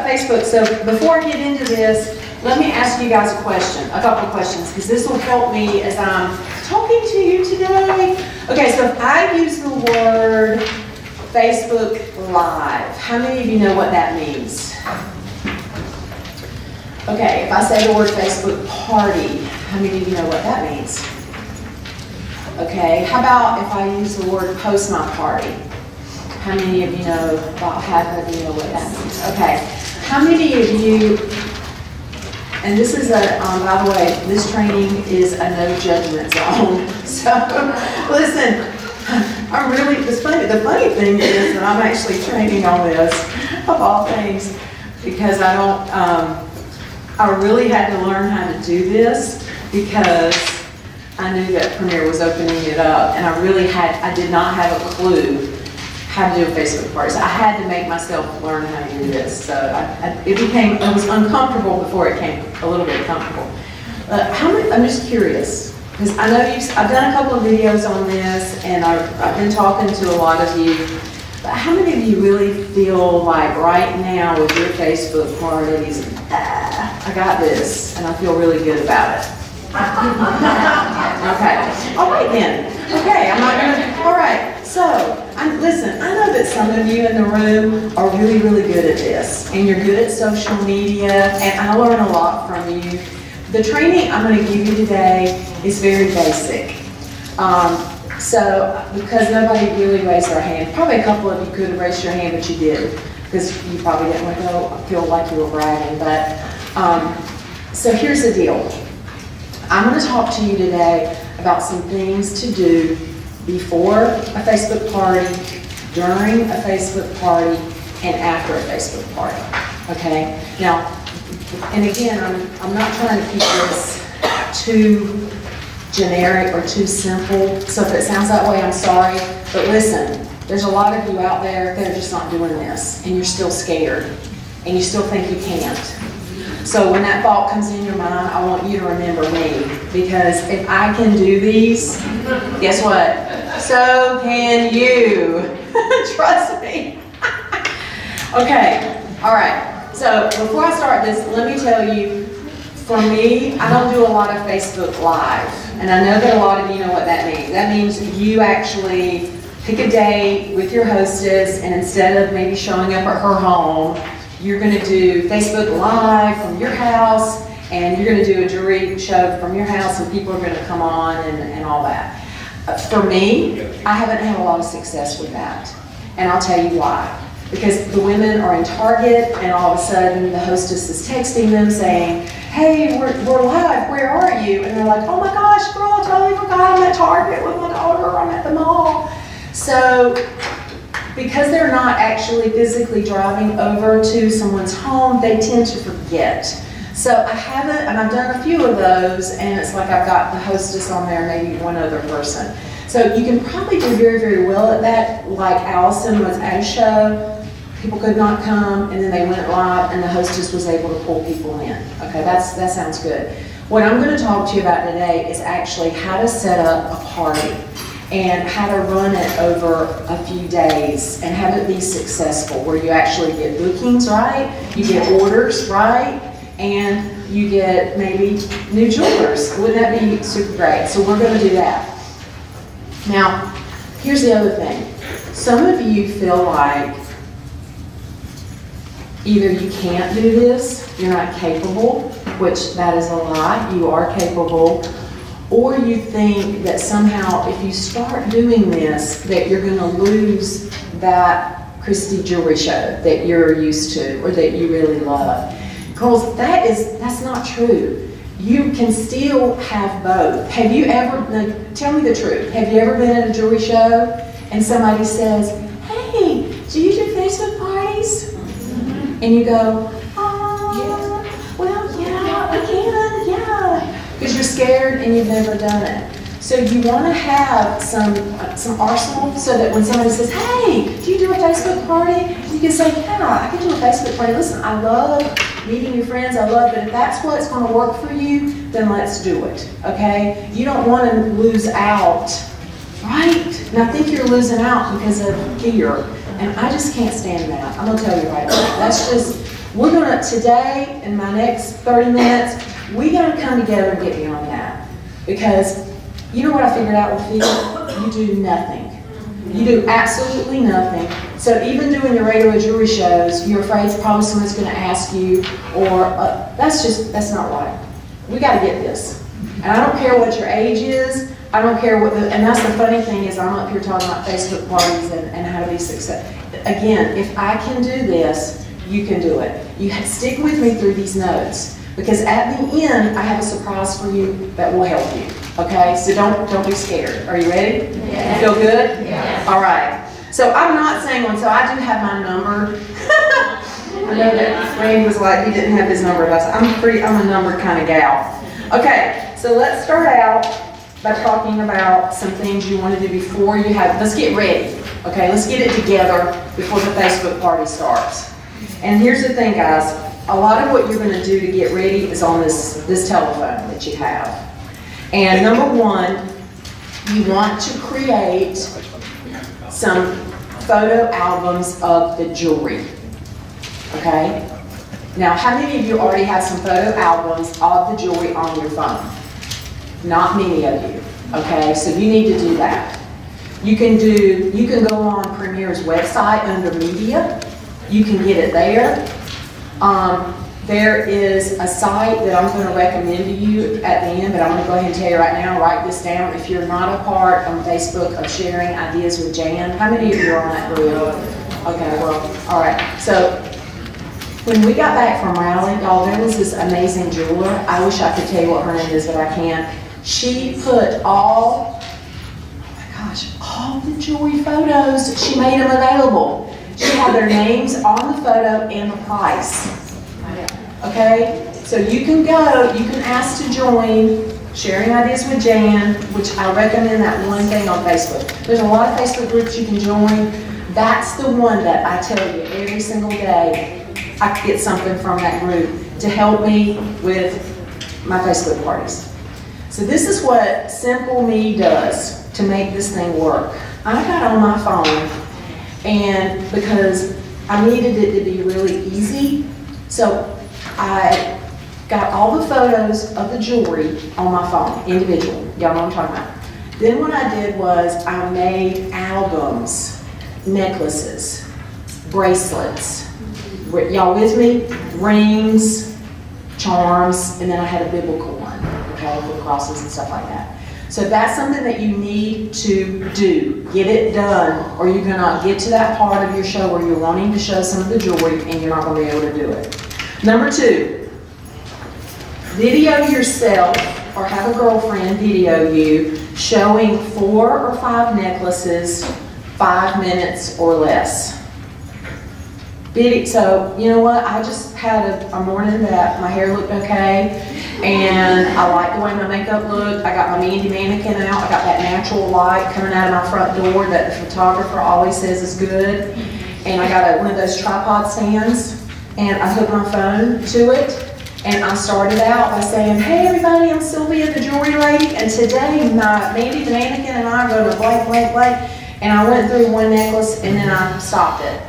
about Facebook. So before I get into this, let me ask you guys a couple of questions, because this will help me as I'm talking to you today. Okay, so if I use the word Facebook Live, how many of you know what that means? Okay, if I say the word Facebook Party, how many of you know what that means? Okay, how about if I use the word Post My Party? How many of you know, about half of you know what that means? Okay, how many of you, and this is by the way, this training is a no judgment zone. So, listen, the funny thing is that I'm actually training on this, of all things, because I really had to learn how to do this, because I knew that Premier was opening it up, and I did not have a clue how to do a Facebook party. So I had to make myself learn how to do this. So it was uncomfortable before it came a little bit comfortable. I'm just curious, because I know I've done a couple of videos on this, and I've been talking to a lot of you, but how many of you really feel like right now with your Facebook parties, I got this, and I feel really good about it? Okay. All right then. Okay, I'm not gonna. All right. So, listen. I know that some of you in the room are really, really good at this, and you're good at social media, and I learn a lot from you. The training I'm going to give you today is very basic. So, because nobody really raised their hand, probably a couple of you could have raised your hand, but you didn't, because you probably didn't want to feel like you were bragging. But so here's the deal. I'm going to talk to you today about some things to do before a Facebook party, during a Facebook party, and after a Facebook party. Okay? Now, and again, I'm not trying to keep this too generic or too simple. So if it sounds that way, I'm sorry. But listen, there's a lot of you out there that are just not doing this, and you're still scared, and you still think you can't. So when that thought comes in your mind, I want you to remember me, because if I can do these, guess what? So can you. Trust me. Okay, all right. So before I start this, let me tell you, for me, I don't do a lot of Facebook Live, and I know that a lot of you know what that means. That means you actually pick a date with your hostess, and instead of maybe showing up at her home, you're going to do Facebook Live from your house, and you're going to do a jewelry show from your house, and people are going to come on and all that. For me, I haven't had a lot of success with that, and I'll tell you why. Because the women are in Target, and all of a sudden the hostess is texting them saying, hey, we're live, where are you? And they're like, oh my gosh, girl, I totally forgot I'm at Target with my daughter, I'm at the mall. So, because they're not actually physically driving over to someone's home, they tend to forget. So I've done a few of those, and it's like I've got the hostess on there, maybe one other person. So you can probably do very, very well at that. Like Allison was at a show, people could not come, and then they went live, and the hostess was able to pull people in. Okay, that sounds good. What I'm going to talk to you about today is actually how to set up a party, and how to run it over a few days and have it be successful, where you actually get bookings, right? You get orders, right? And you get maybe new jewelers. Wouldn't that be super great? So we're going to do that. Now, here's the other thing. Some of you feel like either you can't do this, you're not capable, which that is a lie, you are capable, or you think that somehow if you start doing this, that you're going to lose that Christie jewelry show that you're used to or that you really love. Girls, that's not true. You can still have both. Have you ever, now, tell me the truth, have you ever been at a jewelry show and somebody says, hey, do you do Facebook parties? And you go, well, yeah, I can, yeah. Because you're scared and you've never done it. So you want to have some arsenal so that when somebody says, hey, do you do a Facebook party? You can say, yeah, I can do a Facebook party. Listen, I love meeting your friends, I love it. If that's what's going to work for you, then let's do it, okay? You don't want to lose out, right? And I think you're losing out because of fear. And I just can't stand that. I'm going to tell you right now. We're gonna, today, in my next 30 minutes, we gotta come together and get beyond that. Because, you know what I figured out with Phil? You do nothing. You do absolutely nothing. So even doing your regular jewelry shows, you're afraid probably someone's gonna ask you, or, that's not right. We gotta get this. And I don't care what your age is, I don't care what, and that's the funny thing is I'm up here talking about Facebook parties and how to be successful. Again, if I can do this, you can do it. You stick with me through these notes, because at the end, I have a surprise for you that will help you, okay? So don't be scared. Are you ready? Yeah. You feel good? Yeah. All right. So I'm not saying one, so I do have my number. I know that Randy was like, he didn't have his number. I'm a numbered kind of gal. Okay, so let's start out by talking about some things you want to do before you have, let's get ready. Okay, let's get it together before the Facebook party starts. And here's the thing, guys. A lot of what you're going to do to get ready is on this telephone that you have. And number one, you want to create some photo albums of the jewelry. Okay? Now, how many of you already have some photo albums of the jewelry on your phone? Not many of you. Okay? So you need to do that. You can go on Premier's website under media. You can get it there. There is a site that I'm going to recommend to you at the end, but I'm going to go ahead and tell you right now, write this down. If you're not a part on Facebook of sharing ideas with Jan, how many of you are on that group? Okay, well, all right. So when we got back from Raleigh, y'all, there was this amazing jeweler. I wish I could tell you what her name is, but I can't. She put all the jewelry photos, she made them available. She had their names on the photo and the price. Okay? So you can go, you can ask to join Sharing Ideas with Jan, which I recommend that one thing on Facebook. There's a lot of Facebook groups you can join. That's the one that I tell you every single day I get something from that group to help me with my Facebook parties. So this is what Simple Me does to make this thing work. I got on my phone, and because I needed it to be really easy, so I got all the photos of the jewelry on my phone, individually. Y'all know what I'm talking about. Then what I did was I made albums, necklaces, bracelets. Y'all with me? Rings, charms, and then I had a biblical one, okay, with crosses and stuff like that. So that's something that you need to do. Get it done, or you're gonna get to that part of your show where you're wanting to show some of the jewelry and you're not gonna be able to do it. Number two, video yourself or have a girlfriend video you showing 4 or 5 necklaces, 5 minutes or less. So, you know what, I just had a morning that my hair looked okay, and I liked the way my makeup looked. I got my Mandy mannequin out. I got that natural light coming out of my front door that the photographer always says is good. And I got one of those tripod stands, and I hooked my phone to it. And I started out by saying, hey everybody, I'm Sylvia, the jewelry lady, and today my Mandy the mannequin and I are going to blank, blank, blank. And I went through one necklace, and then I stopped it.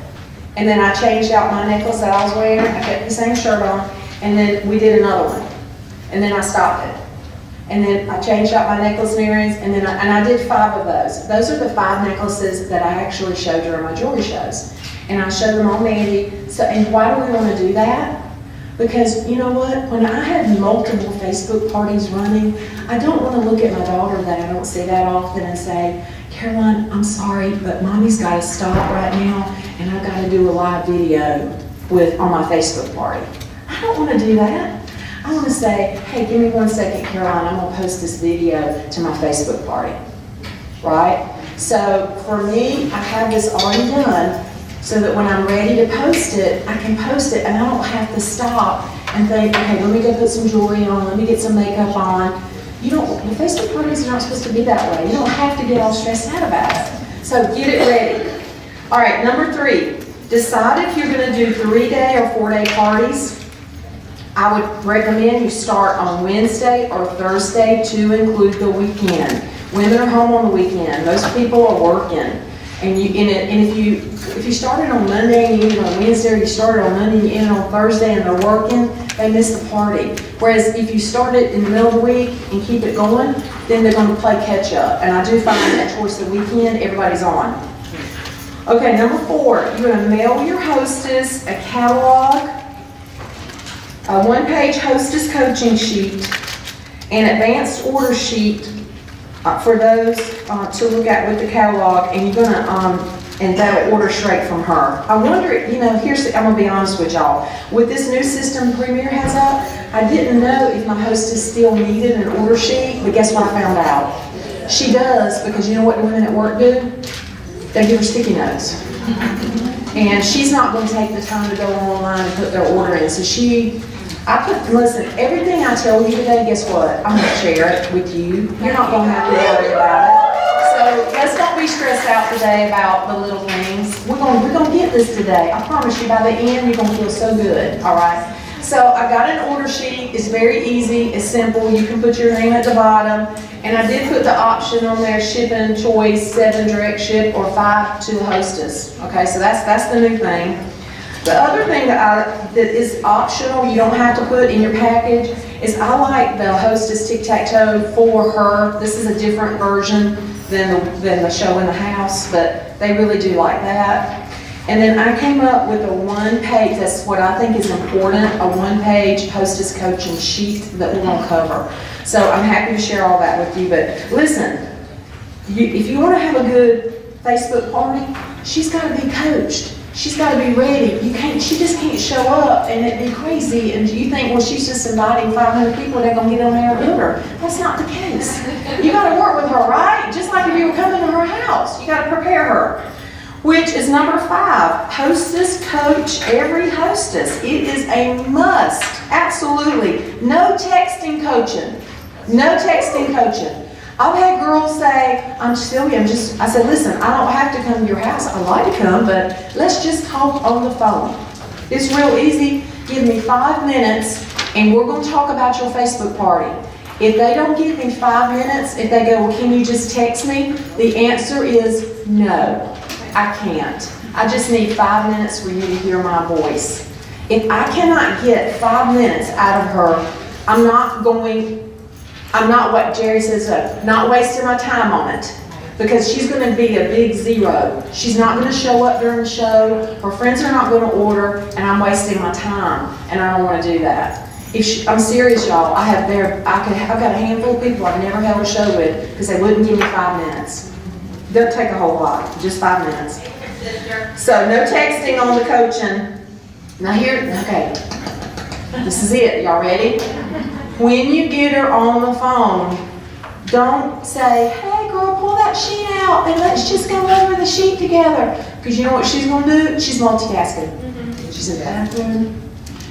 And then I changed out my necklace that I was wearing. I kept the same shirt on, and then we did another one. And then I stopped it. And then I changed out my necklace and earrings, and then I did 5 of those. Those are the 5 necklaces that I actually show during my jewelry shows. And I show them on Mandy. So, and why do we want to do that? Because you know what? When I have multiple Facebook parties running, I don't want to look at my daughter that I don't see that often and say, Caroline, I'm sorry, but mommy's got to stop right now, and I've got to do a live video on my Facebook party. I don't want to do that. I want to say, hey, give me 1 second, Caroline, I'm going to post this video to my Facebook party, right? So for me, I have this already done so that when I'm ready to post it, I can post it, and I don't have to stop and think, okay, let me go put some jewelry on, let me get some makeup on. The Facebook parties are not supposed to be that way. You don't have to get all stressed out about it. So get it ready. All right, number 3, decide if you're going to do 3-day or 4-day parties. I would recommend you start on Wednesday or Thursday to include the weekend. Women are home on the weekend. Most people are working. And if you started on Monday and you ended on Wednesday, or you started on Monday and you ended on Thursday and they're working, they miss the party. Whereas if you start it in the middle of the week and keep it going, then they're going to play catch up. And I do find that towards the weekend, everybody's on. Okay, number 4, you're going to mail your hostess a catalog, a one-page hostess coaching sheet, an advanced order sheet for those to look at with the catalog, and you're gonna and that'll order straight from her. I wonder, I'm gonna be honest with y'all. With this new system Premier has up, I didn't know if my hostess still needed an order sheet, but guess what I found out? She does, because you know what the women at work do? They give her sticky notes. And she's not gonna take the time to go online and put their order in. So listen, everything I tell you today, guess what? I'm gonna share it with you. You're not gonna have to worry about it. So let's don't be stressed out today about the little things. We're gonna get this today. I promise you, by the end, you're gonna feel so good, all right? So I got an order sheet. It's very easy, it's simple. You can put your name at the bottom. And I did put the option on there, shipping choice, 7 direct ship or 5 to the hostess. Okay, so that's the new thing. The other thing that is optional, you don't have to put in your package, is I like the Hostess Tic-Tac-Toe for her. This is a different version than the show in the house, but they really do like that. And then I came up with a one-page, that's what I think is important, a one-page hostess coaching sheet that we're gonna cover. So I'm happy to share all that with you, but listen, if you wanna have a good Facebook party, she's gotta be coached. She's got to be ready. She just can't show up and it'd be crazy. And you think, well, she's just inviting 500 people, they're going to get on there and order. That's not the case. You got to work with her, right? Just like if you were coming to her house, you got to prepare her. Which is number 5, hostess coach every hostess. It is a must, absolutely. No texting coaching. No texting coaching. I've had girls say, I'm Sylvia, I said, listen, I don't have to come to your house. I'd like to come, but let's just talk on the phone. It's real easy. Give me 5 minutes and we're going to talk about your Facebook party. If they don't give me 5 minutes, if they go, well, can you just text me? The answer is no, I can't. I just need 5 minutes for you to hear my voice. If I cannot get 5 minutes out of her, I'm not what Jerry says, not wasting my time on it. Because she's going to be a big 0. She's not going to show up during the show. Her friends are not going to order, and I'm wasting my time. And I don't want to do that. I'm serious, y'all. I've got a handful of people I've never held a show with because they wouldn't give me 5 minutes. Doesn't take a whole lot, just 5 minutes. So no texting on the coaching. Now okay. This is it. Y'all ready? When you get her on the phone, don't say, hey girl, pull that sheet out and let's just go over the sheet together. Because you know what she's going to do? She's multitasking. She's in the bathroom,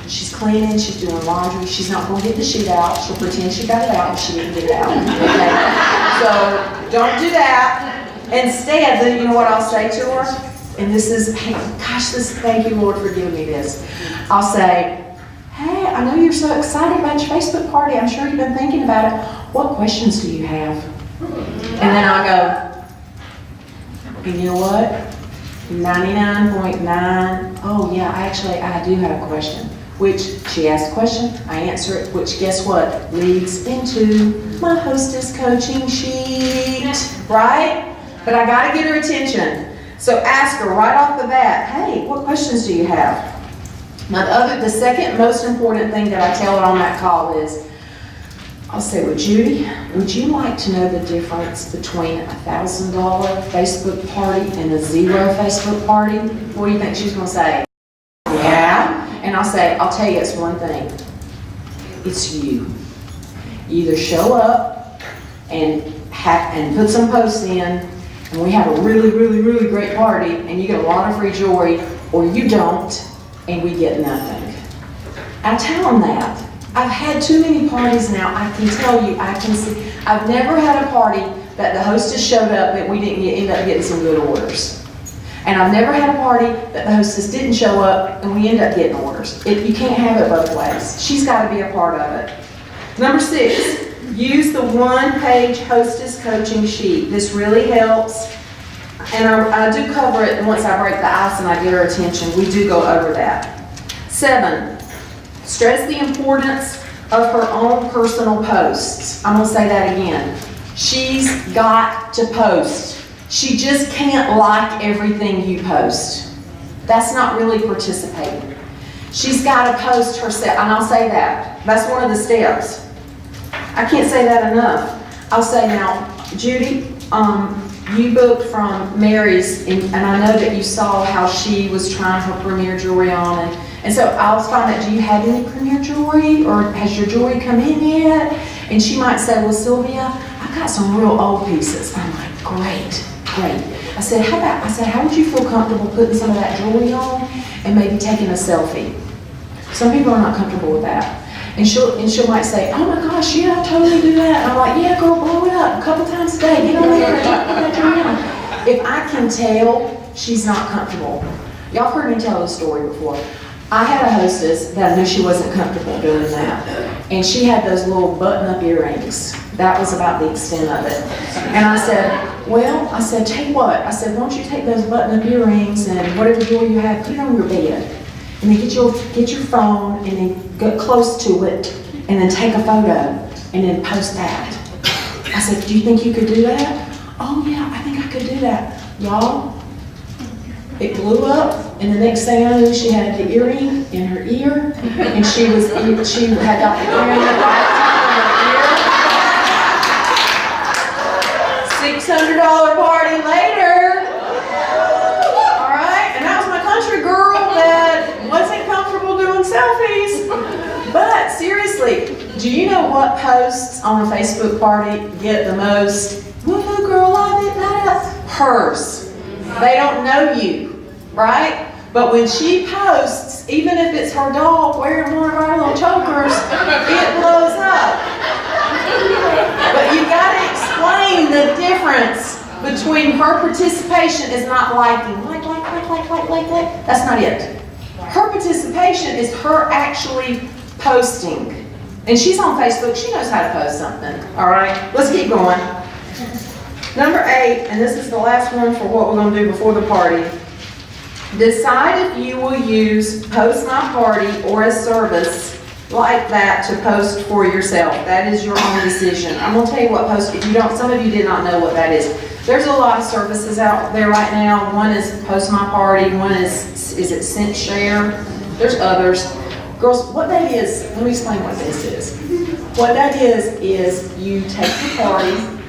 she's cleaning, she's doing laundry. She's not going to get the sheet out. She'll pretend she got it out and she didn't get it out. Okay? So don't do that. Instead, you know what I'll say to her? And this is, thank you Lord for giving me this. I'll say, hey, I know you're so excited about your Facebook party. I'm sure you've been thinking about it. What questions do you have? And then I'll go, and you know what? 99.9, oh yeah, actually I do have a question. Which, she asked a question, I answer it, which guess what? Leads into my hostess coaching sheet, right? But I gotta get her attention. So ask her right off the bat, hey, what questions do you have? Now the second most important thing that I tell her on that call is, I'll say, well, Judy, would you like to know the difference between a $1,000 Facebook party and a 0 Facebook party? What do you think she's going to say? Yeah. And I'll say, I'll tell you, it's one thing. It's you. You either show up and put some posts in, and we have a really, really, really great party, and you get a lot of free jewelry, or you don't, and we get nothing. I tell them that. I've had too many parties now. I can tell you, I can see. I've never had a party that the hostess showed up that we didn't end up getting some good orders. And I've never had a party that the hostess didn't show up and we end up getting orders. You can't have it both ways. She's got to be a part of it. Number 6, use the one-page hostess coaching sheet. This really helps. And I do cover it, and once I break the ice and I get her attention, we do go over that. 7, stress the importance of her own personal posts. I'm gonna say that again. She's got to post. She just can't like everything you post. That's not really participating. She's got to post herself, and I'll say that. That's one of the steps. I can't say that enough. I'll say now, Judy, you booked from Mary's, and I know that you saw how she was trying her premier jewelry on, and so I was finding out, do you have any premier jewelry, or has your jewelry come in yet? And she might say, well, Sylvia, I've got some real old pieces. I'm like, great. I said, how would you feel comfortable putting some of that jewelry on and maybe taking a selfie? Some people are not comfortable with that. And she might say, oh my gosh, yeah, I'll totally do that. And I'm like, yeah, girl, blow it up a couple times a day. Get on there and put that jewelry on. If I can tell she's not comfortable. Y'all heard me tell this story before. I had a hostess that I knew she wasn't comfortable doing that. And she had those little button-up earrings. That was about the extent of it. And I said, tell you what. I said, why don't you take those button-up earrings and whatever jewelry you have, put it on your bed. And then get your phone and then get close to it and then take a photo and then post that. I said, do you think you could do that? Oh yeah, I think I could do that. Y'all, it blew up, and the next thing I knew, she had the earring in her ear, and she had got the earring right in her ear. $600 party later. All right, and that was my country girl that wasn't comfortable doing selfies. But seriously, do you know what posts on a Facebook party get the most? Woohoo, girl, I did that. Hers. They don't know you, right? But when she posts, even if it's her dog wearing one of our little chokers, it blows up. But you got to explain the difference between her participation is not liking, like. That's not it. Her participation is her actually posting. And she's on Facebook, she knows how to post something. All right, let's keep going. Number 8, and this is the last one for what we're going to do before the party. Decide if you will use Post My Party or a service like that to post for yourself. That is your own decision. I'm going to tell you what post, if you don't, some of you did not know what that is. There's a lot of services out there right now. One is Post My Party, one is it Scent Share? There's others. Girls, what that is, let me explain what this is. What that is you take the party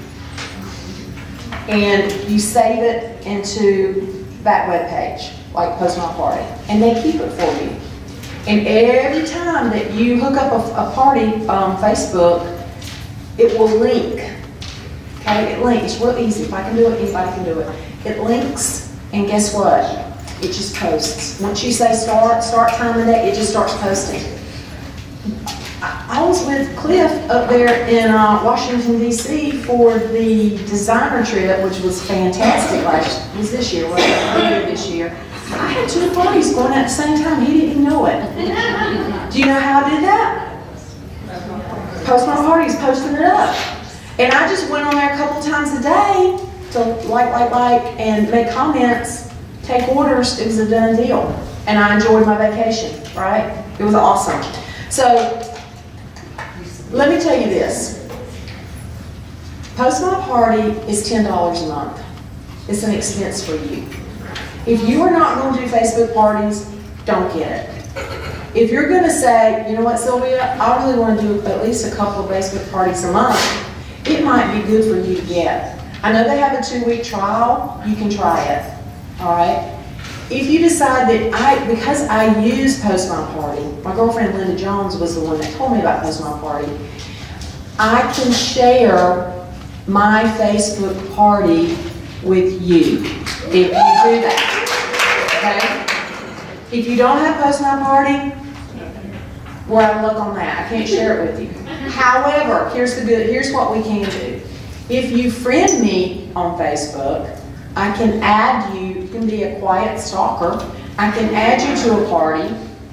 and you save it into that web page, like Post My Party, and they keep it for you. And every time that you hook up a party on Facebook, it will link. Okay, it links. It's real easy. If I can do it, anybody can do it. It links, and guess what? It just posts. Once you say start time of day, it just starts posting. I was with Cliff up there in Washington, D.C. for the designer trip, which was fantastic. It was this year, wasn't it? Earlier this year. I had 2 parties going at the same time. He didn't even know it. Do you know how I did that? Post My Parties, posting it up. And I just went on there a couple times a day to like, and make comments, take orders. It was a done deal. And I enjoyed my vacation, right? It was awesome. So, let me tell you this. Post My Party is $10 a month. It's an expense for you. If you are not going to do Facebook parties, don't get it. If you're going to say, you know what, Sylvia, I really want to do at least a couple of Facebook parties a month, it might be good for you to get. I know they have a 2-week trial. You can try it. All right? If you decide that because I use Post My Party, my girlfriend Linda Jones was the one that told me about Post My Party, I can share my Facebook party with you if you do that. Okay? If you don't have Post My Party, we're out of luck on that. I can't share it with you. However, here's what we can do. If you friend me on Facebook, I can add you. You can be a quiet stalker. I can add you to a party,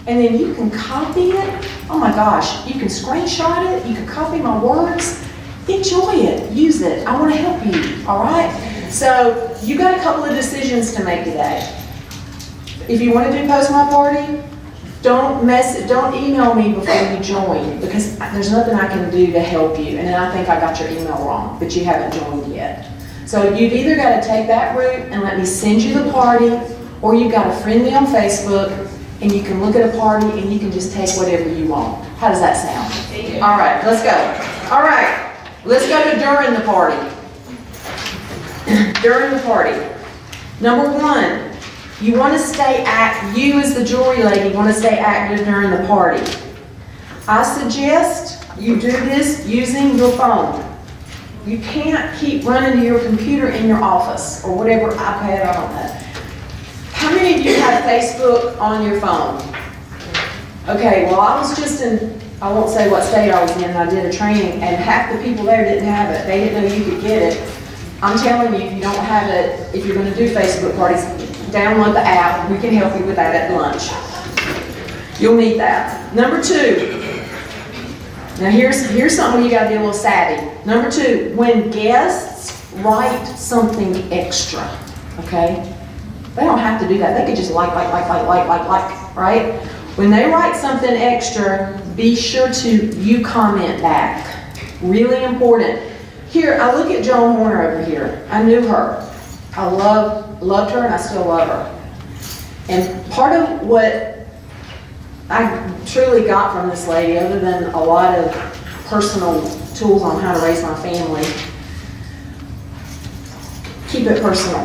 and then you can copy it. Oh my gosh, you can screenshot it. You can copy my words. Enjoy it. Use it. I want to help you. All right? So you got a couple of decisions to make today. If you want to do post my party, don't email me before you join, because there's nothing I can do to help you. And then I think I got your email wrong, but you haven't joined yet. So you've either got to take that route and let me send you the party, or you've got to friend me on Facebook and you can look at a party and you can just take whatever you want. How does that sound? All right, let's go. All right, let's go to during the party. During the party. Number one, you want to stay you as the jewelry lady want to stay active during the party. I suggest you do this using your phone. You can't keep running to your computer in your office or whatever, iPad, I don't know. How many of you have Facebook on your phone? Okay, well I was just in, I won't say what state I was in, I did a training and half the people there didn't have it. They didn't know you could get it. I'm telling you, if you don't have it, if you're going to do Facebook parties, download the app. We can help you with that at lunch. You'll need that. Number two. Now here's something you got to be a little savvy. Number two, when guests write something extra, okay? They don't have to do that. They could just like, right? When they write something extra, be sure you comment back. Really important. Here, I look at Joan Horner over here. I knew her. I loved her and I still love her. And part of what I truly got from this lady, other than a lot of personal tools on how to raise my family, keep it personal.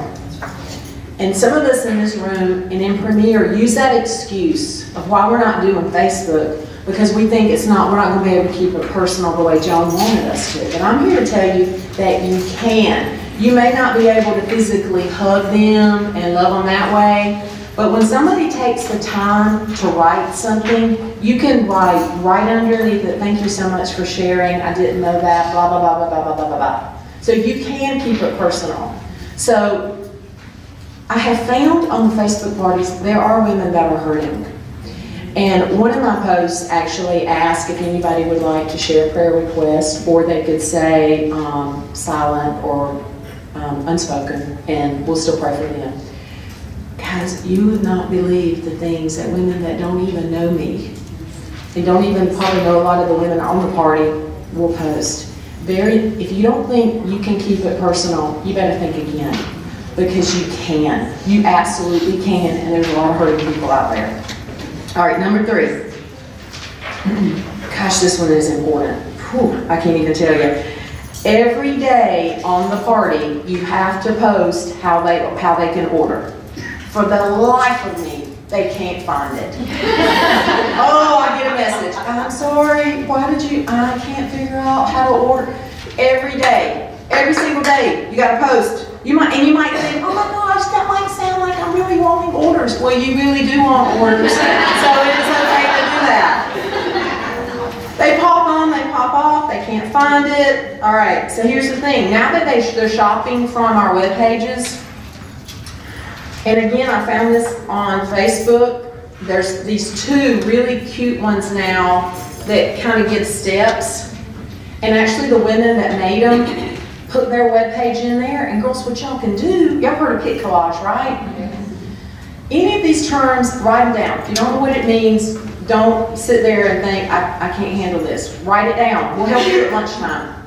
And some of us in this room and in Premier use that excuse of why we're not doing Facebook because we think we're not going to be able to keep it personal the way Joan wanted us to. But I'm here to tell you that you can. You may not be able to physically hug them and love them that way, but when somebody takes the time to write something, you can write right underneath it, thank you so much for sharing, I didn't know that, blah, blah, blah, blah, blah, blah, blah, blah. So you can keep it personal. So I have found on Facebook parties, there are women that are hurting. And one of my posts actually asked if anybody would like to share a prayer request, or they could say silent or unspoken, and we'll still pray for them. Guys, you would not believe the things that women that don't even know me, they don't even probably know a lot of the women on the party, will post. If you don't think you can keep it personal, you better think again, because you can. You absolutely can, and there's a lot of hurting people out there. All right, number three. Gosh, this one is important. Whew, I can't even tell you. Every day on the party, you have to post how they can order. For the life of me, they can't find it. Oh, I get a message. I'm sorry, I can't figure out how to order. Every day, every single day, you got to post. You might think, oh my gosh, that might sound like I'm really wanting orders. Well, you really do want orders, so it is okay to do that. They pop on, they pop off, they can't find it. All right, so here's the thing. Now that they're shopping from our web pages, and again, I found this on Facebook. There's these two really cute ones now that kind of give steps. And actually the women that made them put their web page in there. And girls, what y'all can do, y'all heard of kit collage, right? Any of these terms, write them down. If you don't know what it means, don't sit there and think, I can't handle this. Write it down. We'll help you at lunchtime.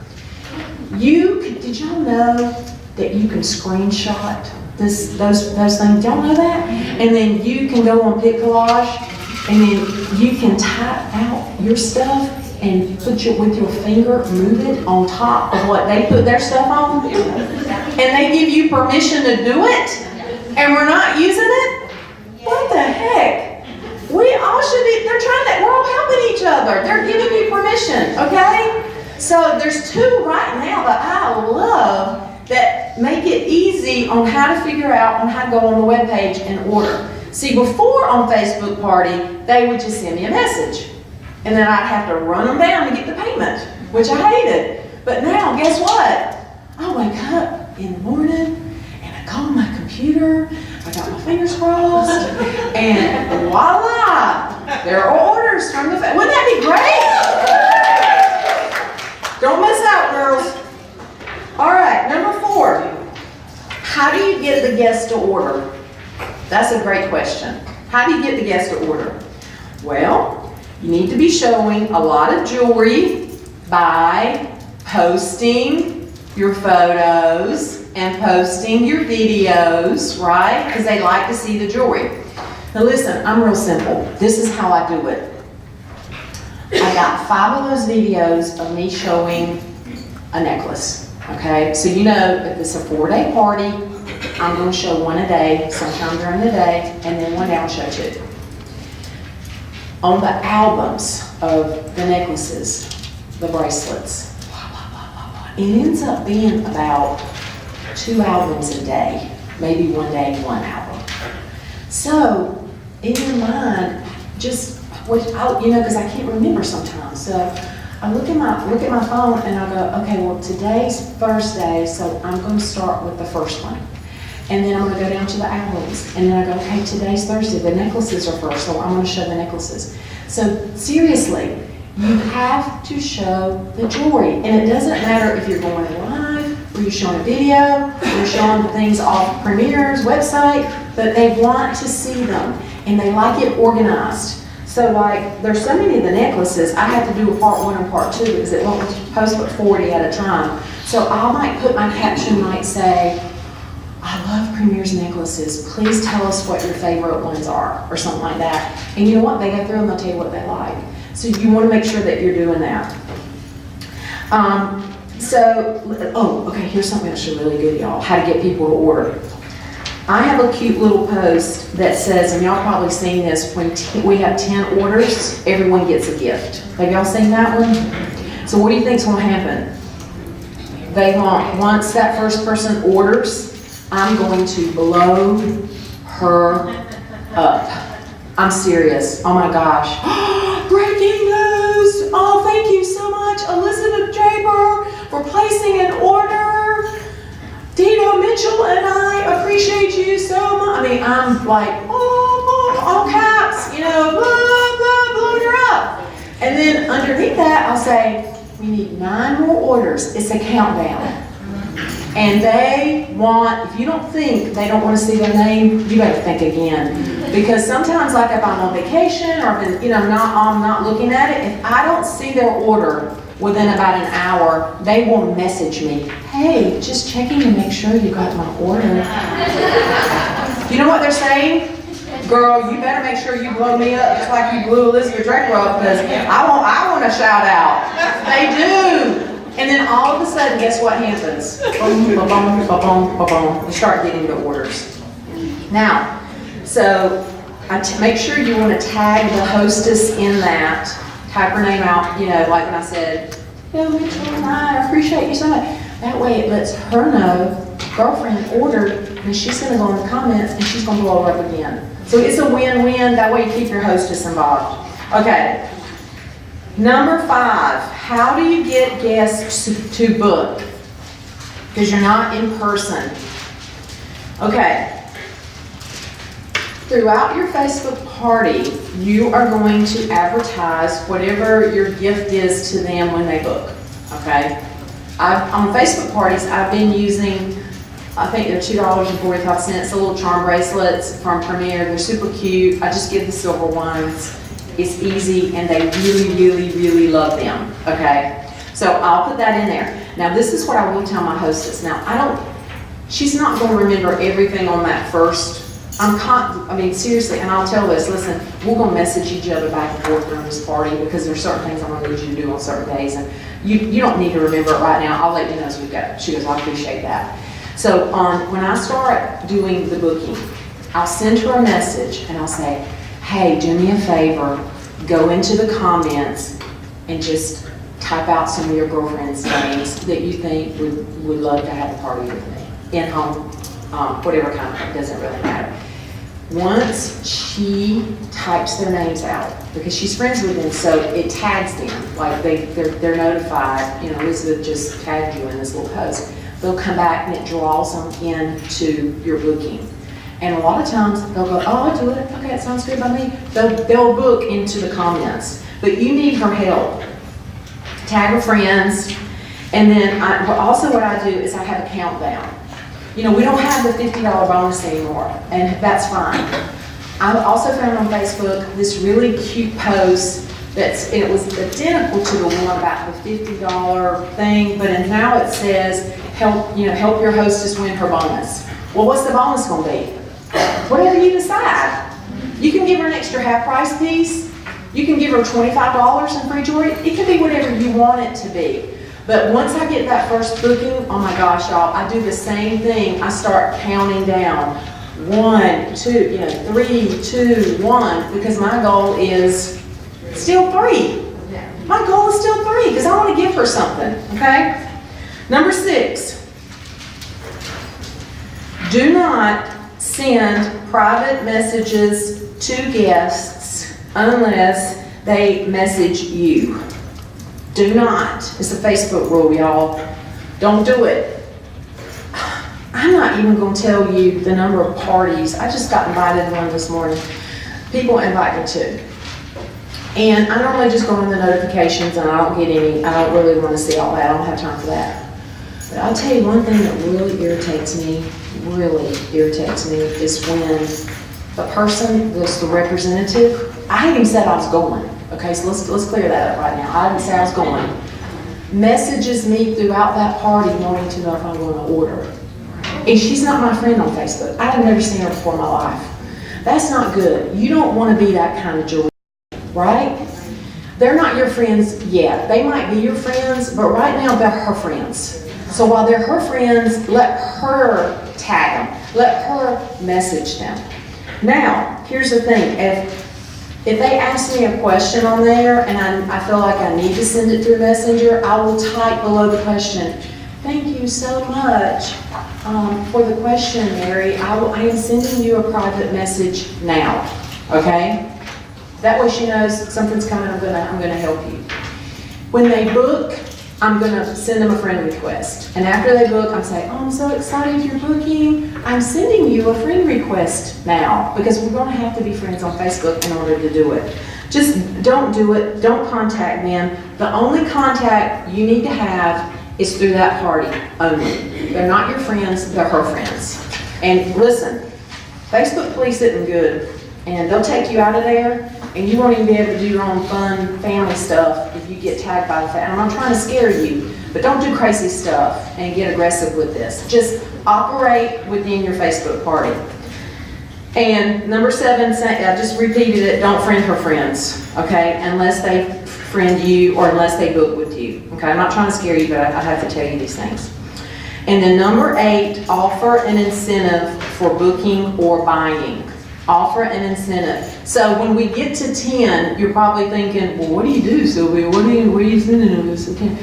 Did y'all know that you can screenshot those things? Y'all know that? And then you can go on Pic Collage, and then you can type out your stuff and with your finger, move it on top of what they put their stuff on, and they give you permission to do it, and we're not using it? What the heck? We all should be, we're all helping each other. They're giving you permission, okay? So there's two right now that I love that make it easy on how to figure out on how to go on the web page and order. See, before on Facebook Party, they would just send me a message. And then I'd have to run them down to get the payment, which I hated. But now, guess what? I wake up in the morning and I go on my computer, I got my fingers crossed, and voila! There are orders from the wouldn't that be great? Don't miss out, girls. All right, number 4. How do you you get the guest to order? That's a great question. How do you get the guest to order? Well, you need to be showing a lot of jewelry by posting your photos and posting your videos, right? Because they like to see the jewelry. Now listen, I'm real simple. This is how I do it. I got 5 of those videos of me showing a necklace, okay? So you know, if it's a 4-day party, I'm going to show one a day, sometime during the day, and then one day I'll show 2. On the albums of the necklaces, the bracelets, blah, blah, blah, blah, blah, it ends up being about 2 albums a day, maybe one day, 1 album. So, in your mind, just, because I can't remember sometimes. So, I look at my phone and I go, okay, well, today's Thursday, so I'm going to start with the first one. And then I'm going to go down to the albums. And then I go, okay, today's Thursday, the necklaces are first, so I'm going to show the necklaces. So, seriously, you have to show the jewelry. And it doesn't matter if you're going live, or you're showing a video, or you're showing the things off Premier's website, but they want to see them, and they like it organized. So like, there's so many of the necklaces, I have to do a part 1 and part 2 because it won't post but 40 at a time. So I might put my caption might say, I love Premier's necklaces. Please tell us what your favorite ones are, or something like that. And you know what? They go through and they'll tell you what they like. So you want to make sure that you're doing that. Okay, here's something that's really good, y'all. How to get people to order. I have a cute little post that says, and y'all probably seen this, when we have 10 orders, everyone gets a gift. Have y'all seen that one? So what do you think's going to happen? Once that first person orders, I'm going to blow her up. I'm serious. Oh my gosh. Breaking news! Oh, thank you so much, Elizabeth Draper, for placing an order. Dino Mitchell and I appreciate you so much. I mean, I'm like, all caps, blah, blah, blowing her up. And then underneath that, I'll say, we need 9 more orders. It's a countdown. And if you don't think they don't want to see their name, you better think again. Because sometimes, like if I'm on vacation or if I'm not looking at it, if I don't see their order within about an hour, they will message me, hey, just checking to make sure you got my order. You know what they're saying? Girl, you better make sure you blow me up just like you blew Elizabeth Draper up, because I want to shout out. They do. And then all of a sudden, guess what happens? Boom, ba-boom, ba-boom, ba-boom. You start getting the orders. Now, so make sure you want to tag the hostess in that. Type her name out, like when I said, Mitchell and I appreciate you so much. That way it lets her know, girlfriend ordered, and she's going to go in the comments and she's going to blow her up again. So it's a win-win. That way you keep your hostess involved. Okay. Number 5, how do you get guests to book? Because you're not in person. Okay. Throughout your Facebook party, you are going to advertise whatever your gift is to them when they book, okay? On Facebook parties, I've been using, I think they're $2.45, the little charm bracelets from Premier. They're super cute. I just give the silver ones. It's easy, and they really, really, really love them, okay? So I'll put that in there. Now, this is what I will tell my hostess. Now, she's not going to remember everything on that first. Seriously, and I'll tell this, listen, we're going to message each other back and forth during this party because there's certain things I'm going to need you to do on certain days, and you don't need to remember it right now. I'll let you know as we go. She goes, I appreciate that. So when I start doing the booking, I'll send her a message and I'll say, hey, do me a favor, go into the comments and just type out some of your girlfriend's names that you think would love to have a party with me, in home, whatever kind of, it doesn't really matter. Once she types their names out, because she's friends with them, so it tags them, like they're notified, Elizabeth just tagged you in this little post. They'll come back and it draws them into your booking. And a lot of times they'll go, oh, I'll do it, okay, it sounds good by me. They'll book into the comments, but you need her help. Tag her friends, and then what I do is I have a countdown. You know, we don't have the $50 bonus anymore, and that's fine. I also found on Facebook this really cute post it was identical to the one about the $50 thing, but now it says, help your hostess win her bonus. Well, what's the bonus gonna be? Whatever you decide. You can give her an extra half price piece. You can give her $25 in free jewelry. It can be whatever you want it to be. But once I get that first booking, oh my gosh, y'all, I do the same thing. I start counting down. 1, 2, 3, 2, 1, because my goal is still 3. My goal is still 3 because I want to give her something, okay? Number 6, do not send private messages to guests unless they message you. Do not. It's a Facebook rule, y'all. Don't do it. I'm not even going to tell you the number of parties. I just got invited to one this morning. People invite me to. And I normally just go on the notifications and I don't get any. I don't really want to see all that. I don't have time for that. But I'll tell you one thing that really irritates me is when the person that's the representative, I hadn't even said I was going. Okay, so let's clear that up right now. I didn't say I was going. Messages me throughout that party wanting to know if I'm going to order. And she's not my friend on Facebook. I've never seen her before in my life. That's not good. You don't want to be that kind of jewelry, right? They're not your friends yet. They might be your friends, but right now they're her friends. So while they're her friends, let her tag them. Let her message them. Now, here's the thing. If they ask me a question on there and I feel like I need to send it through Messenger, I will type below the question, "Thank you so much for the question, Mary. I am sending you a private message now." Okay? That way she knows something's coming. I'm gonna help you. When they book, I'm gonna send them a friend request. And after they book, I'm saying, "Oh, I'm so excited you're booking. I'm sending you a friend request now," because we're gonna have to be friends on Facebook in order to do it. Just don't do it. Don't contact them. The only contact you need to have is through that party only. They're not your friends, they're her friends. And listen, Facebook police isn't good, and they'll take you out of there, and you won't even be able to do your own fun family stuff if you get tagged by the fact. I'm not trying to scare you, but don't do crazy stuff and get aggressive with this. Just operate within your Facebook party. And number 7, I just repeated it, don't friend her friends, okay? Unless they friend you or unless they book with you, okay? I'm not trying to scare you, but I have to tell you these things. And then number 8, offer an incentive for booking or buying. Offer an incentive. So when we get to 10, you're probably thinking, well, what do you do, Sylvia? What are you sending to us? Okay.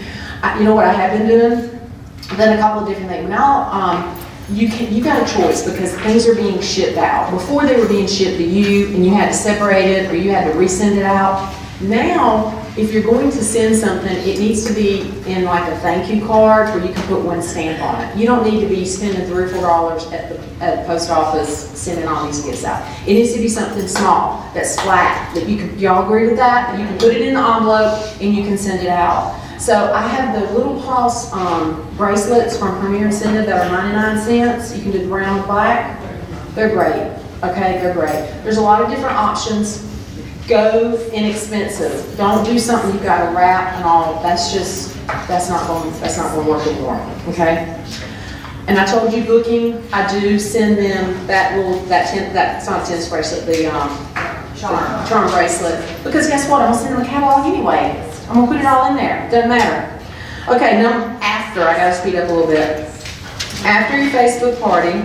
You know what I have been doing? I've done a couple of different things. Now, you got a choice because things are being shipped out. Before they were being shipped to you and you had to separate it or you had to resend it out. Now, if you're going to send something, it needs to be in like a thank you card where you can put one stamp on it. You don't need to be spending $3 or $4 at the post office sending all these gifts out. It needs to be something small, that's flat, that you can, y'all agree with that? That you can put it in the envelope and you can send it out. So I have the little pulse bracelets from Premier Incentive that are 99 cents. You can do the brown and black. They're great, okay, they're great. There's a lot of different options. Go inexpensive. Don't do something you've got to wrap and all. That's not going to work anymore. Okay. And I told you booking. I do send them that's not a tennis bracelet, the charm bracelet. Because guess what? I'm gonna send them a catalog anyway. I'm gonna put it all in there. Doesn't matter. Okay. Now after, I got to speed up a little bit. After your Facebook party.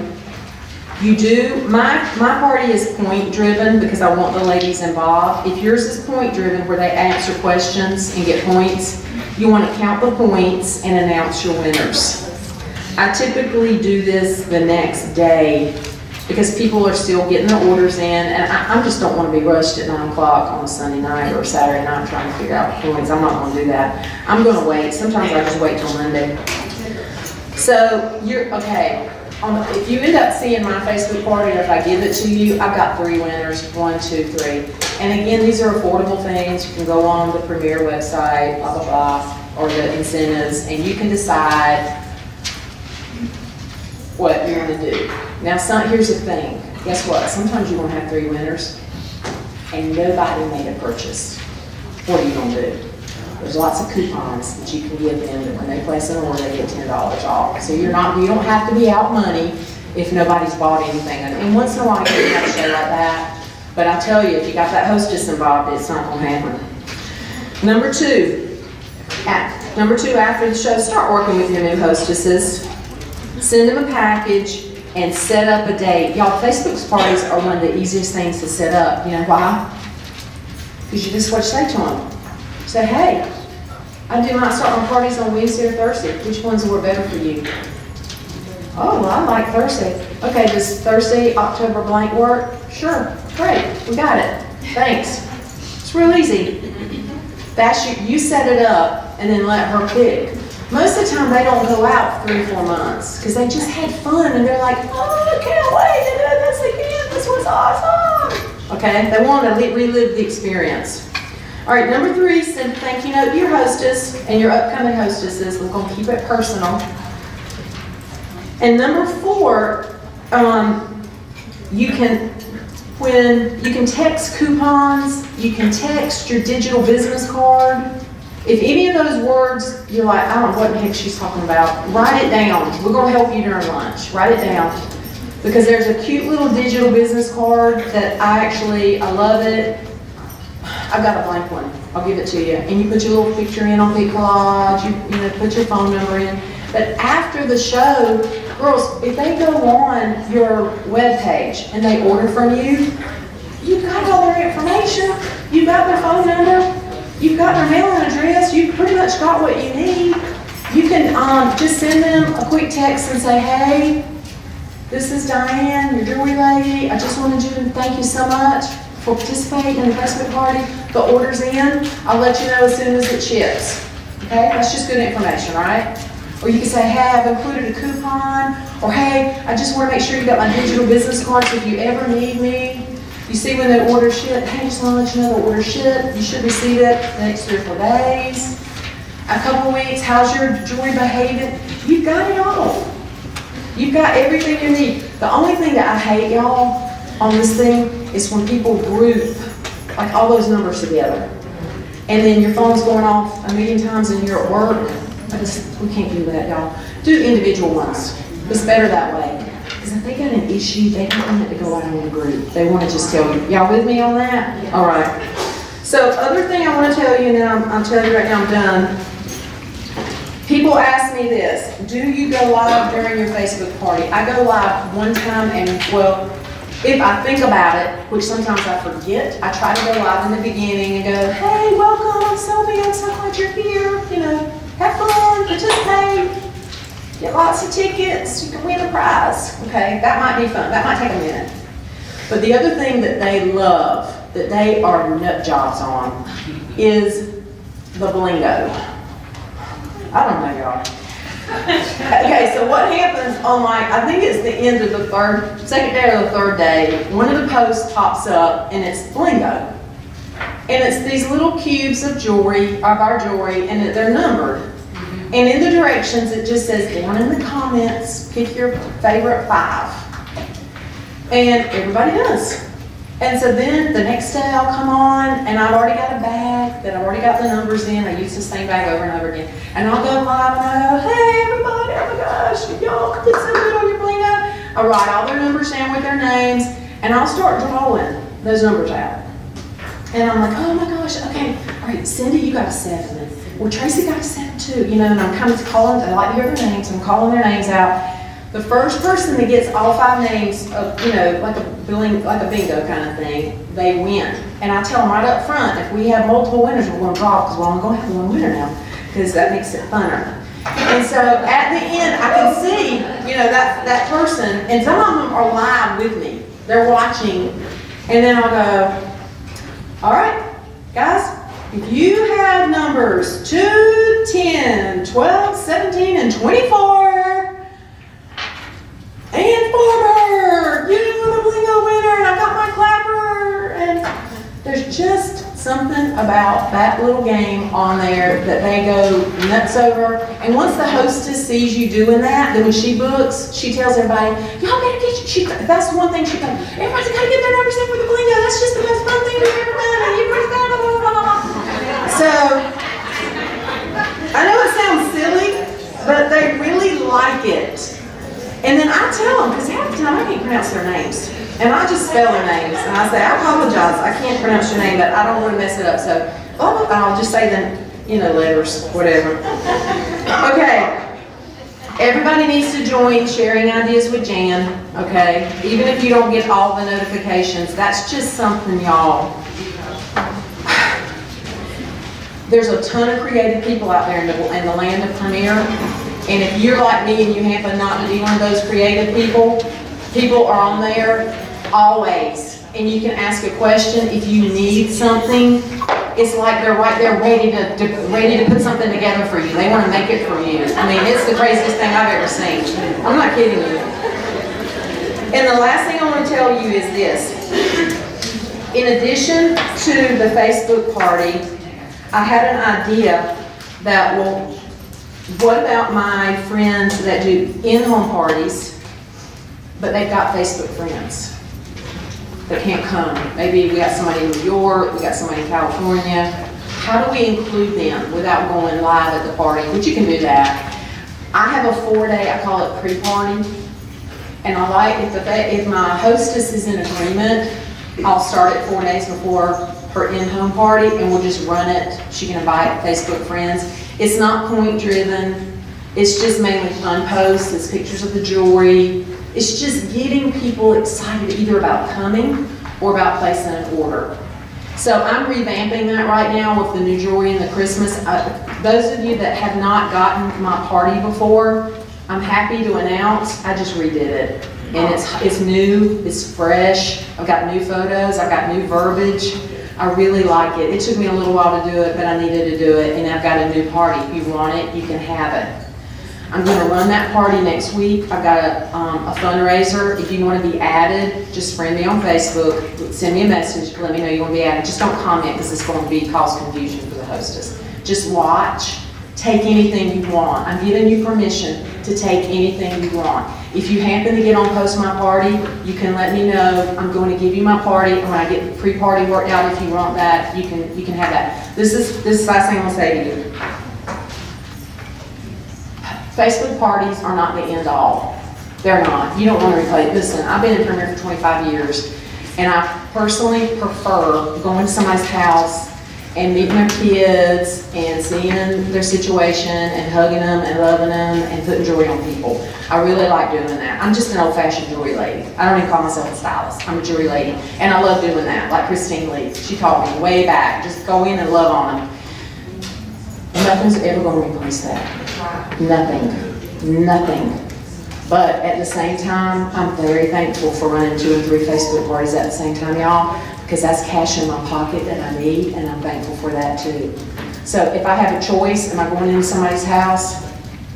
You do, my party is point driven because I want the ladies involved. If yours is point driven where they answer questions and get points, you want to count the points and announce your winners. I typically do this the next day because people are still getting their orders in and I just don't want to be rushed at 9 o'clock on a Sunday night or Saturday night trying to figure out the points. I'm not going to do that. I'm going to wait. Sometimes I just wait till Monday. So you're, okay. If you end up seeing my Facebook party, or if I give it to you, I've got 3 winners, 1, 2, 3. And again, these are affordable things. You can go on the Premier website, blah, blah, blah, or the incentives, and you can decide what you want to do. Now, here's the thing. Guess what? Sometimes you're going to have 3 winners, and nobody made a purchase. What are you going to do? There's lots of coupons that you can give them that when they place an order, they get $10 off. So you don't have to be out money if nobody's bought anything. And once in a while, you can have a show like that. But I tell you, if you got that hostess involved, it's not going to happen. Number two, after the show, start working with your new hostesses. Send them a package and set up a date. Y'all, Facebook parties are one of the easiest things to set up. You know why? Because you just what you say to them. Say, hey, I start my parties on Wednesday or Thursday. Which ones work better for you? Oh, well, I like Thursday. Okay, does Thursday, October blank work? Sure, great, we got it. Thanks. It's real easy. You set it up and then let her pick. Most of the time they don't go out 3 or 4 months because they just had fun and they're like, oh, I can't wait to do this again. This was awesome. Okay, they want to relive the experience. All right, number 3, send a thank you note to your hostess and your upcoming hostesses. We're going to keep it personal. And number 4, you can text coupons, you can text your digital business card. If any of those words, you're like, I don't know what the heck she's talking about, write it down. We're going to help you during lunch. Write it down. Because there's a cute little digital business card that I love it. I've got a blank one. I'll give it to you. And you put your little picture in on the collage, you put your phone number in. But after the show, girls, if they go on your webpage and they order from you, you've got all their information. You've got their phone number. You've got their mailing address. You've pretty much got what you need. You can just send them a quick text and say, hey, this is Diane, your jewelry lady. I just wanted you to thank you so much for participating in the Facebook party. The order's in. I'll let you know as soon as it ships. Okay, that's just good information, right? Or you can say, hey, I've included a coupon. Or hey, I just want to make sure you got my digital business card so if you ever need me. You see when the order shipped, hey, just want to let you know the order shipped. You should receive it the next 3 or 4 days. A couple weeks, how's your jewelry behaving? You've got it all. You've got everything you need. The only thing that I hate, y'all, on this thing is when people group like all those numbers together. And then your phone's going off 1,000,000 times and you're at work. We can't do that, y'all. Do individual ones. It's better that way. Because if they got an issue, they don't want it to go out in a group. They want to just tell you. Y'all with me on that? Yeah. All right. So other thing I want to tell you, and then I'll tell you right now I'm done. People ask me this, do you go live during your Facebook party? I go live one time and, well, if I think about it, which sometimes I forget, I try to go live in the beginning and go, hey, welcome, I'm Sylvia, I'm so glad you're here. Have fun, participate, get lots of tickets, you can win a prize. Okay, that might be fun, that might take a minute. But the other thing that they love, that they are nut jobs on, is the blingo. I don't know, y'all. Okay, so what happens on I think it's the end of the second day or the 3rd day, one of the posts pops up and it's blingo. And it's these little cubes of our jewelry, and they're numbered. And in the directions, it just says down in the comments, pick your favorite 5. And everybody does. And so then the next day I'll come on and I've already got a bag that I've already got the numbers in. I use the same bag over and over again. And I'll go live and I go, hey everybody, oh my gosh, y'all did so good on your blingo. I write all their numbers down with their names and I'll start drawing those numbers out. And I'm like, oh my gosh, okay, all right, Cindy, you got a 7. Well, Tracy got a 7 too, and I'm kind of calling, I like to hear their names, I'm calling their names out. The first person that gets all 5 names of, like a bingo kind of thing, they win. And I tell them right up front, if we have multiple winners, we're going to draw because we're only going to have 1 winner now, because that makes it funner. And so at the end, I can see, that person, and some of them are live with me. They're watching, and then I'll go, all right, guys, if you have numbers 2, 10, 12, 17, and 24, and former, you the blingo winner, and I've got my clapper, and there's just something about that little game on there that they go nuts over. And once the hostess sees you doing that, then when she books, she tells everybody, y'all better get that's one thing she does. Everybody's gotta get their numbers in for the blingo. That's just the most fun thing we've ever done. And everybody's got blah, blah, blah, blah. So, I know it sounds silly, but they really like it. And then I tell them, because half the time I can't pronounce their names. And I just spell their names. And I say, I apologize, I can't pronounce your name, but I don't want to mess it up. So, I'll just say the, letters, whatever. Okay. Everybody needs to join Sharing Ideas with Jan, okay? Even if you don't get all the notifications, that's just something, y'all. There's a ton of creative people out there in the land of Premier. And if you're like me and you happen not to be one of those creative people are on there always. And you can ask a question if you need something. It's like they're right there ready to put something together for you. They want to make it for you. I mean, it's the craziest thing I've ever seen. I'm not kidding you. And the last thing I want to tell you is this. In addition to the Facebook party, I had an idea that, well, what about my friends that do in-home parties, but they've got Facebook friends that can't come? Maybe we got somebody in New York, we got somebody in California. How do we include them without going live at the party? Which you can do that. I have a 4-day, I call it pre-party. And I like, if my hostess is in agreement, I'll start it 4 days before her in-home party and we'll just run it. She can invite Facebook friends. It's not point driven. It's just mainly fun posts. It's pictures of the jewelry. It's just getting people excited either about coming or about placing an order. So I'm revamping that right now with the new jewelry and the Christmas. Those of you that have not gotten my party before, I'm happy to announce I just redid it. And it's new, it's fresh. I've got new photos, I've got new verbiage. I really like it. It took me a little while to do it, but I needed to do it, and I've got a new party. If you want it, you can have it. I'm going to run that party next week. I've got a fundraiser. If you want to be added, just friend me on Facebook, send me a message, let me know you want to be added. Just don't comment because it's going to cause confusion for the hostess. Just watch, take anything you want. I'm giving you permission to take anything you want. If you happen to get on Post My Party, you can let me know. I'm going to give you my party, and when I get the pre-party worked out, if you want that, you can have that. This is the last thing I'll say to you. Facebook parties are not the end all. They're not. You don't want to replay it. Listen, I've been in Premier for 25 years, and I personally prefer going to somebody's house and meeting their kids and seeing their situation and hugging them and loving them and putting jewelry on people. I really like doing that. I'm just an old-fashioned jewelry lady. I don't even call myself a stylist. I'm a jewelry lady, and I love doing that. Like Christine Lee, she taught me way back. Just go in and love on them. Nothing's ever going to replace that. Nothing. But at the same time, I'm very thankful for running 2 and 3 Facebook parties at the same time, y'all, because that's cash in my pocket that I need, and I'm thankful for that too. So if I have a choice, am I going into somebody's house?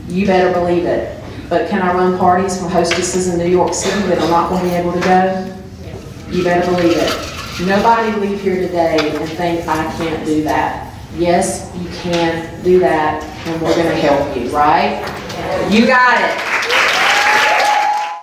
You better believe it. But can I run parties from hostesses in New York City that are not going to be able to go? You better believe it. Nobody leave here today and think I can't do that. Yes, you can do that, and we're going to help you, right? You got it.